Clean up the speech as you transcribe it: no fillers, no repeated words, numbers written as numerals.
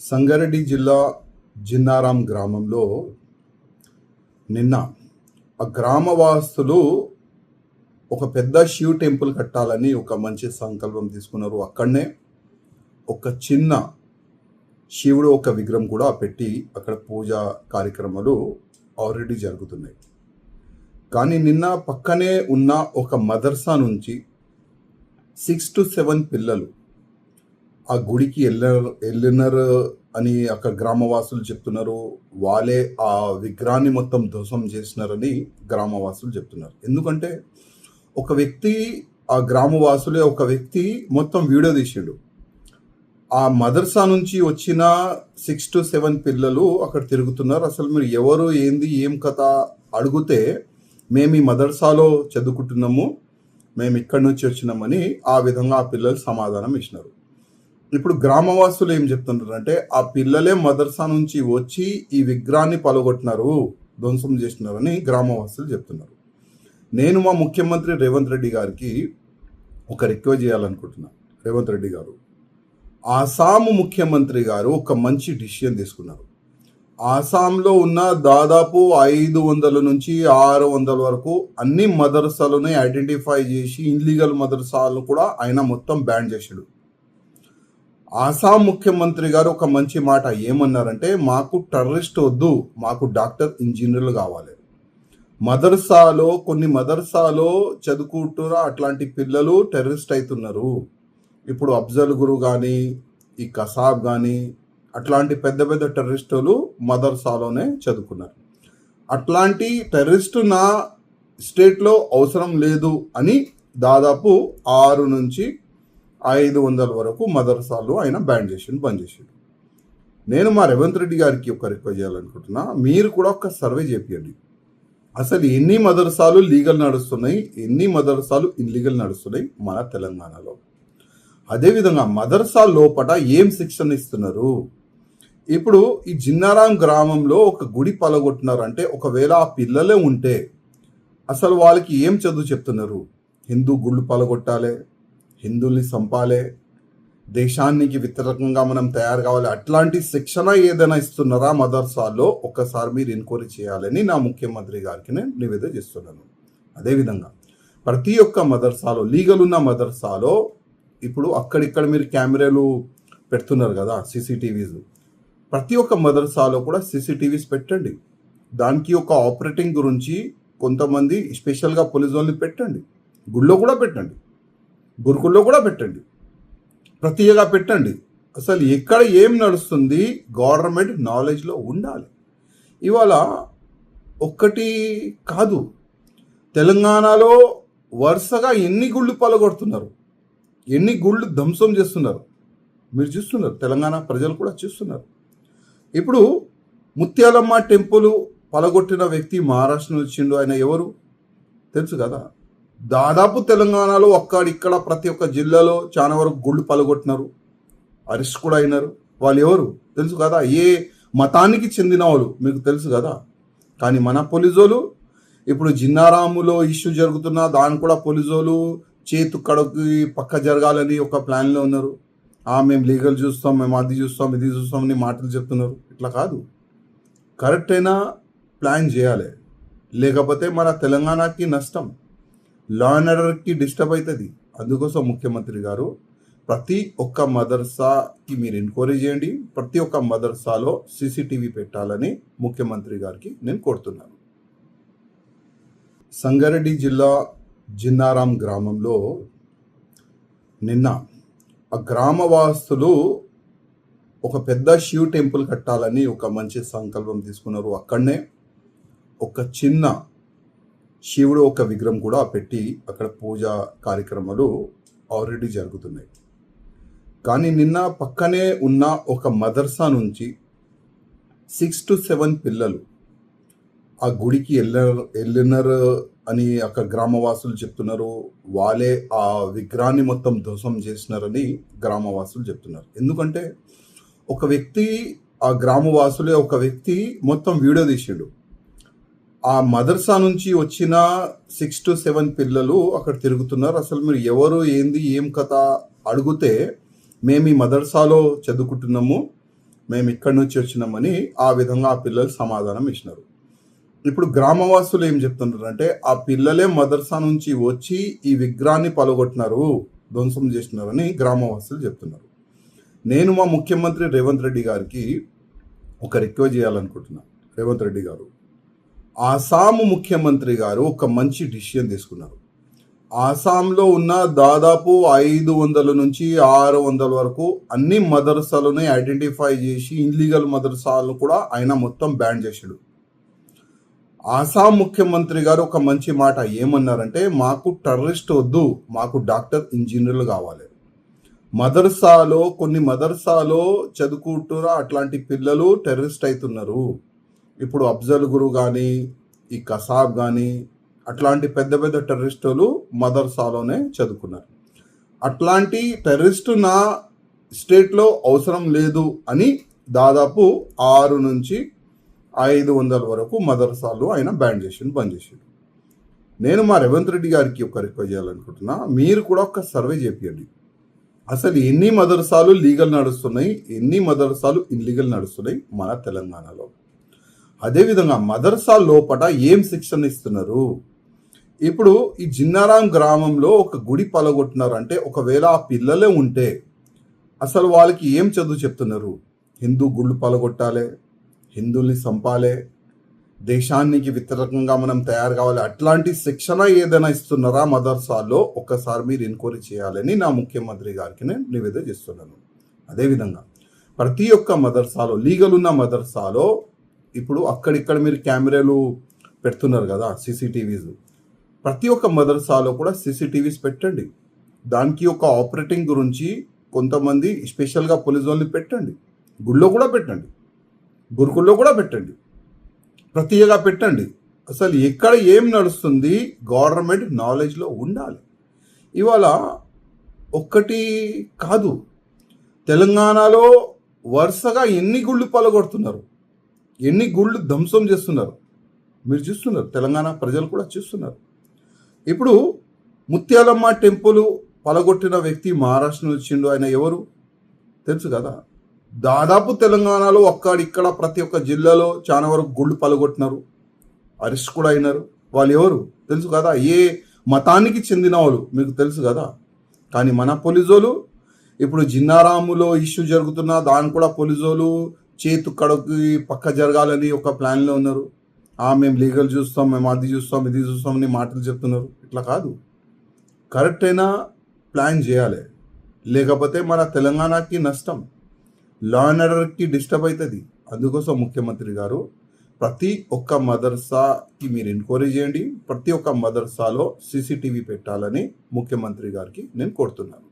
సంగారెడ్డి జిల్లా జిన్నారాం గ్రామంలో నిన్న ఆ గ్రామవాసులు ఒక పెద్ద శివ్ టెంపుల్ కట్టాలని ఒక మంచి సంకల్పం తీసుకున్నారు. అక్కడనే ఒక చిన్న శివుడు ఒక విగ్రహం కూడా పెట్టి అక్కడ పూజా కార్యక్రమాలు ఆల్రెడీ జరుగుతున్నాయి. కానీ నిన్న పక్కనే ఉన్న ఒక మదర్సా నుంచి 6 to 7 పిల్లలు ఆ గుడికి వెళ్ళినారు అని అక్కడ గ్రామవాసులు చెప్తున్నారు. వాళ్ళే ఆ విగ్రహాన్ని మొత్తం ధ్వంసం చేసినారని గ్రామవాసులు చెప్తున్నారు. ఎందుకంటే ఒక వ్యక్తి, ఆ గ్రామవాసులే ఒక వ్యక్తి మొత్తం వీడియో తీసిండు. ఆ మదర్సా నుంచి వచ్చిన 6 to 7 పిల్లలు అక్కడ తిరుగుతున్నారు. అసలు మీరు ఎవరు, ఏంది, ఏం కథ అడిగితే మేము ఈ మదర్సాలో చదువుకుంటున్నాము, మేము ఇక్కడి నుంచి వచ్చినామని ఆ విధంగా ఆ పిల్లలు సమాధానం ఇచ్చినారు. ఇప్పుడు గ్రామవాసులు ఏం చెప్తున్నారు అంటే ఆ పిల్లలే మదర్సా నుంచి వచ్చి ఈ విగ్రహాన్ని పలగొట్టినారు, ధ్వంసం చేసినారని గ్రామవాసులు చెప్తున్నారు. నేను మా ముఖ్యమంత్రి రేవంత్ రెడ్డి గారికి ఒక రిక్వెస్ట్ చేయాలనుకుంటున్నాను. రేవంత్ రెడ్డి గారు, ఆసాము ముఖ్యమంత్రి గారు ఒక మంచి డిసిషన్ తీసుకున్నారు. ఆసాంలో ఉన్న దాదాపు 500 నుంచి 600 వరకు అన్ని మదర్సాలని ఐడెంటిఫై చేసి ఇన్లీగల్ మదర్సాలను కూడా ఆయన మొత్తం బ్యాన్ చేశాడు. ఆసాం ముఖ్యమంత్రి గారు ఒక మంచి మాట ఏమన్నారంటే, మాకు టెర్రరిస్ట్ వద్దు, మాకు డాక్టర్, ఇంజనీర్లు కావాలి. కొన్ని మదర్సాలో చదువుకుంటున్న అట్లాంటి పిల్లలు టెర్రరిస్ట్ అవుతున్నారు. ఇప్పుడు అఫ్జల్ గురు కానీ, ఈ కసాబ్ కానీ, అట్లాంటి పెద్ద పెద్ద టెర్రరిస్టులు మదర్సాలోనే చదువుకున్నారు. అట్లాంటి టెర్రరిస్టు నా స్టేట్లో అవసరం లేదు అని దాదాపు 6 నుంచి 500 వరకు మదర్సాలు ఆయన బంద్ చేసిండు. నేను మా రేవంత్ రెడ్డి గారికి ఒక రిక్వెస్ట్ చేయాలనుకుంటున్నా, మీరు కూడా ఒక సర్వే చేపియండి. అసలు ఎన్ని మదర్సాలు లీగల్ నడుస్తున్నాయి, ఎన్ని మదర్సాలు ఇన్లీగల్ నడుస్తున్నాయి మన తెలంగాణలో. అదేవిధంగా మదర్సా లోపల ఏం శిక్షణ ఇస్తున్నారు. ఇప్పుడు ఈ జిన్నారాం గ్రామంలో ఒక గుడి పలగొట్టినారు అంటే, ఒకవేళ ఆ పిల్లలే ఉంటే అసలు వాళ్ళకి ఏం చదువు చెప్తున్నారు? హిందూ గుళ్ళు పలగొట్టాలి, హిందువుల్ని చంపాలి, దేశానికి వ్యతిరేకంగా మనం తయారు కావాలి, అట్లాంటి శిక్షణ ఏదైనా ఇస్తున్నారా మదర్సాలో? ఒక్కసారి మీరు ఎంక్వైరీ చేయాలని నా ముఖ్యమంత్రి గారికి నేను నివేదన చేస్తున్నాను. అదేవిధంగా ప్రతి ఒక్క మదర్సాలో, లీగల్ ఉన్న మదర్సాలో ఇప్పుడు అక్కడిక్కడ మీరు కెమెరాలు పెడుతున్నారు కదా, సీసీటీవీస్, ప్రతి ఒక్క మదర్సాలో కూడా సీసీటీవీస్ పెట్టండి. దానికి ఒక ఆపరేటింగ్ గురించి కొంతమంది స్పెషల్గా పోలీసు వాళ్ళని పెట్టండి. గుళ్ళో కూడా పెట్టండి, గురుకుల్లో కూడా పెట్టండి, ప్రతిగా పెట్టండి. అసలు ఎక్కడ ఏం నడుస్తుంది గవర్నమెంట్ నాలెడ్జ్లో ఉండాలి. ఇవాళ ఒక్కటి కాదు, తెలంగాణలో వరుసగా ఎన్ని గుళ్ళు పలగొడుతున్నారు, ఎన్ని గుళ్ళు ధ్వంసం చేస్తున్నారు మీరు చూస్తున్నారు, తెలంగాణ ప్రజలు కూడా చూస్తున్నారు. ఇప్పుడు ముత్యాలమ్మ టెంపుల్ పలగొట్టిన వ్యక్తి మహారాష్ట్ర నుంచి వచ్చిండు. ఆయన ఎవరు తెలుసు కదా. దాదాపు తెలంగాణలో అక్కడిక్కడ ప్రతి ఒక్క జిల్లాలో చాలా వరకు గుళ్ళు పలగొట్టినారు, అరెస్ట్ కూడా అయినారు. వాళ్ళు ఎవరు తెలుసు కదా, ఏ మతానికి చెందిన వాళ్ళు మీకు తెలుసు కదా. కానీ మన పోలీసోలు ఇప్పుడు జిన్నారాములో ఇష్యూ జరుగుతున్నా దాన్ని కూడా పోలీసోలు చేతు కడకి పక్క జరగాలని ఒక ప్లాన్లో ఉన్నారు. మేము లీగల్ చూస్తాం, మేము అది చూస్తాం, ఇది చూస్తాం అని మాటలు చెప్తున్నారు. ఇట్లా కాదు, కరెక్ట్ అయినా ప్లాన్ చేయాలి, లేకపోతే మన తెలంగాణకి నష్టం, లా అండ్ ఆర్డర్కి డిస్టర్బ్ అవుతుంది. అందుకోసం ముఖ్యమంత్రి గారు ప్రతి ఒక్క మదర్సాకి మీరు ఎంక్వైరీ చేయండి, ప్రతి ఒక్క మదర్సాలో సీసీటీవీ పెట్టాలని ముఖ్యమంత్రి గారికి నేను కోరుతున్నాను. సంగారెడ్డి జిల్లా జిన్నారాం గ్రామంలో నిన్న ఆ గ్రామవాసులు ఒక పెద్ద శివ్ టెంపుల్ కట్టాలని ఒక మంచి సంకల్పం తీసుకున్నారు. అక్కడనే ఒక చిన్న శివుడు ఒక విగ్రహం కూడా పెట్టి అక్కడ పూజా కార్యక్రమాలు ఆల్రెడీ జరుగుతున్నాయి. కానీ నిన్న పక్కనే ఉన్న ఒక మదర్సా నుంచి 6 to 7 పిల్లలు ఆ గుడికి వెళ్ళినారు అని అక్కడ గ్రామవాసులు చెప్తున్నారు. వాళ్ళే ఆ విగ్రహాన్ని మొత్తం ధ్వంసం చేసినారని గ్రామవాసులు చెప్తున్నారు. ఎందుకంటే ఒక వ్యక్తి, ఆ గ్రామవాసులే ఒక వ్యక్తి మొత్తం వీడియో తీసిండు. ఆ మదర్సా నుంచి వచ్చిన 6 to 7 పిల్లలు అక్కడ తిరుగుతున్నారు. అసలు మీరు ఎవరు, ఏంది, ఏం కథ అడిగితే మేము ఈ మదర్సాలో చదువుకుంటున్నాము, మేము ఇక్కడి నుంచి వచ్చినామని ఆ విధంగా ఆ పిల్లలు సమాధానం ఇచ్చినారు. ఇప్పుడు గ్రామవాసులు ఏం చెప్తున్నారంటే ఆ పిల్లలే మదర్సా నుంచి వచ్చి ఈ విగ్రహాన్ని పలగొట్టినారు, ధ్వంసం చేసినారని గ్రామవాసులు చెప్తున్నారు. నేను మా ముఖ్యమంత్రి రేవంత్ రెడ్డి గారికి ఒక రిక్వెస్ట్ చేయాలనుకుంటున్నాను. రేవంత్ రెడ్డి గారు, ఆసాము ముఖ్యమంత్రి గారు ఒక మంచి డిసిషన్ తీసుకున్నారు. ఆసాంలో ఉన్న దాదాపు 500 నుంచి 600 వరకు అన్ని మదర్సాలను ఐడెంటిఫై చేసి ఇన్లీగల్ మదర్సాలను కూడా ఆయన మొత్తం బ్యాన్ చేశాడు. ఆసాం ముఖ్యమంత్రి గారు ఒక మంచి మాట ఏమన్నారంటే, మాకు టెర్రరిస్ట్ వద్దు, మాకు డాక్టర్ ఇంజనీర్లు కావాలి. కొన్ని మదర్సాలో చదువుకుంటున్న అట్లాంటి పిల్లలు టెర్రరిస్ట్ అవుతున్నారు. ఇప్పుడు అఫ్జల్ గురు కానీ ఈ కసాబ్ కానీ అట్లాంటి పెద్ద పెద్ద టెర్రరిస్టులు మదర్సాలోనే చదువుకున్నారు. అట్లాంటి టెర్రరిస్టు నా స్టేట్లో అవసరం లేదు అని దాదాపు 6 నుంచి 500 వరకు మదర్సాలు ఆయన బంద్ చేసిండు. నేను మా రేవంత్ రెడ్డి గారికి ఒక రిక్వెస్ట్ చేయాలనుకుంటున్నా, మీరు కూడా ఒక సర్వే చేపియండి. అసలు ఎన్ని మదర్సాలు లీగల్ నడుస్తున్నాయి, ఎన్ని మదర్సాలు ఇన్లీగల్ నడుస్తున్నాయి మన తెలంగాణలో. అదేవిధంగా మదర్సా లోపల ఏం శిక్షణ ఇస్తున్నారు. ఇప్పుడు ఈ జిన్నారాం గ్రామంలో ఒక గుడి పలగొట్టినారంటే ఒకవేళ ఆ పిల్లలే ఉంటే అసలు వాళ్ళకి ఏం చదువు చెప్తున్నారు. హిందూ గుళ్ళు పలగొట్టాలి, హిందువుల్ని చంపాలి, దేశానికి వ్యతిరేకంగా మనం తయారు కావాలి, అట్లాంటి శిక్షణ ఏదైనా ఇస్తున్నారా మదర్సాల్లో ఒక్కసారి మీరు ఎంక్వైరీ చేయాలని నా ముఖ్యమంత్రి గారికి నేను నివేదన చేస్తున్నాను. అదేవిధంగా ప్రతి ఒక్క మదర్సాలో లీగల్ ఉన్న మదర్సాలో ఇప్పుడు అక్కడిక్కడ మీరు కెమెరాలు పెడుతున్నారు కదా, సీసీటీవీస్, ప్రతి ఒక్క మదర్సాలో కూడా సీసీటీవీస్ పెట్టండి. దానికి ఒక ఆపరేటింగ్ గురించి కొంతమంది స్పెషల్గా పోలీసు వాళ్ళని పెట్టండి. గుళ్ళో కూడా పెట్టండి, గురుకుల్లో కూడా పెట్టండి, ప్రతిగా పెట్టండి. అసలు ఎక్కడ ఏం నడుస్తుంది గవర్నమెంట్ నాలెడ్జ్లో ఉండాలి. ఇవాళ ఒక్కటి కాదు, తెలంగాణలో వరుసగా ఎన్ని గుళ్ళు పలగొడుతున్నారు, ఎన్ని గుళ్ళు ధ్వంసం చేస్తున్నారు మీరు చూస్తున్నారు, తెలంగాణ ప్రజలు కూడా చూస్తున్నారు. ఇప్పుడు ముత్యాలమ్మ టెంపుల్ పలగొట్టిన వ్యక్తి మహారాష్ట్ర వచ్చిండు, ఆయన ఎవరు తెలుసు కదా. దాదాపు తెలంగాణలో అక్కడిక్కడ ప్రతి ఒక్క జిల్లాలో చాలా వరకు గుళ్ళు పలగొట్టినారు, అరెస్ట్ కూడా అయినారు. వాళ్ళు ఎవరు తెలుసు కదా, ఏ మతానికి చెందిన వాళ్ళు మీకు తెలుసు కదా. కానీ మన పోలీసోలు ఇప్పుడు జిన్నారాములో ఇష్యూ జరుగుతున్నా దాన్ని కూడా పోలీసోలు చేతు కడకి పక్క జరగాలని ఒక ప్లాన్లో ఉన్నారు. మేము లీగల్ చూస్తాం, మేము అది చూస్తాం, ఇది చూస్తామని మాటలు చెప్తున్నారు. ఇట్లా కాదు, కరెక్ట్ అయినా ప్లాన్ చేయాలి, లేకపోతే మన తెలంగాణకి నష్టం, లా అండ్ ఆర్డర్కి డిస్టర్బ్ అవుతుంది. అందుకోసం ముఖ్యమంత్రి గారు ప్రతి ఒక్క మదర్సాకి మీరు ఎంక్వైరీ చేయండి, ప్రతి ఒక్క మదర్సాలో సీసీటీవీ పెట్టాలని ముఖ్యమంత్రి గారికి నేను కోరుతున్నాను.